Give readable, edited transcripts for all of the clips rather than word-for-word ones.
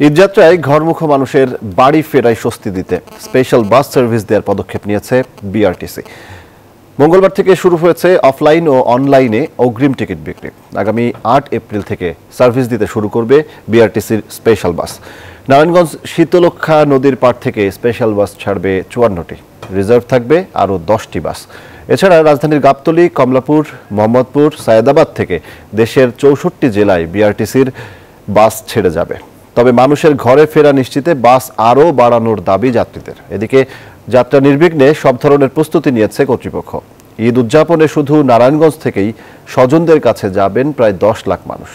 ঈদযাত্রায় ঘরমুখো মানুষের বাড়ি ফেরায় স্বস্তি দিতে স্পেশাল বাস সার্ভিস দেওয়ার পদক্ষেপ নিয়েছে বিআরটিসি। মঙ্গলবার থেকে শুরু হয়েছে অফলাইন ও অনলাইনে অগ্রিম টিকিট বিক্রি। আগামী ৮ এপ্রিল থেকে সার্ভিস দিতে শুরু করবে বিআরটিসির স্পেশাল বাস। নারায়ণগঞ্জ শীতলক্ষ্যা নদীর পাড় থেকে স্পেশাল বাস ছাড়বে ৫৪টি, রিজার্ভ থাকবে আরও ১০টি বাস। এছাড়া রাজধানীর গাবতলী, কমলাপুর, মোহাম্মদপুর, সায়েদাবাদ থেকে দেশের ৬৪ জেলায় বিআরটিসির বাস ছেড়ে যাবে। তবে মানুষের ঘরে ফেরা নিশ্চিতে বাস আরও বাড়ানোর দাবি যাত্রীদের। এদিকে যাত্রা নির্বিঘ্নে সব ধরনের প্রস্তুতি নিয়েছে কর্তৃপক্ষ। ঈদ উদযাপনে শুধু নারায়ণগঞ্জ থেকেই স্বজনদের কাছে যাবেন প্রায় ১০ লাখ মানুষ।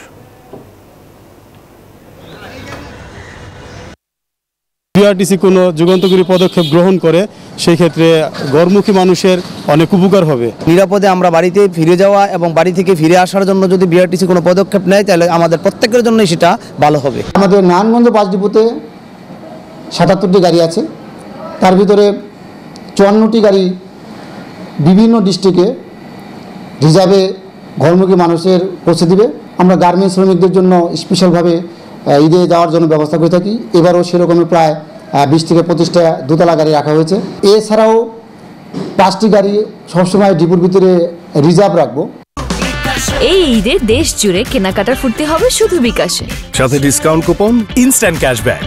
বিআরটিসি কোনো যুগান্তকারী পদক্ষেপ গ্রহণ করে সেই ক্ষেত্রে ঘরমুখী মানুষের অনেক উপকার হবে। নিরাপদে আমরা বাড়িতে ফিরে যাওয়া এবং বাড়ি থেকে ফিরে আসার জন্য যদি বিআরটিসি কোনো পদক্ষেপ নেয় তাহলে আমাদের প্রত্যেকের জন্যই সেটা ভালো হবে। আমাদের নারায়ণগঞ্জ বাস ডিপোতে ৭৭টি গাড়ি আছে, তার ভিতরে ৫৪টি গাড়ি বিভিন্ন ডিস্ট্রিক্টে রিজার্ভে ঘরমুখী মানুষের পৌঁছে দিবে। আমরা গার্মেন্টস শ্রমিকদের জন্য স্পেশালভাবে ঈদে যাওয়ার জন্য ব্যবস্থা করে থাকি। এবারও সেরকমই প্রায় ২০ থেকে ২৫টা দোতলা গাড়ি রাখা হয়েছে। এছাড়াও ৫টি গাড়ি সবসময় ডিপোর ভিতরে রিজার্ভ রাখবো। এই ঈদে দেশ জুড়ে কেনাকাটার ফুর্তি হবে শুধু বিকাশে, সাথে ডিসকাউন্ট কুপন, ইনস্ট্যান্ট ক্যাশব্যাক।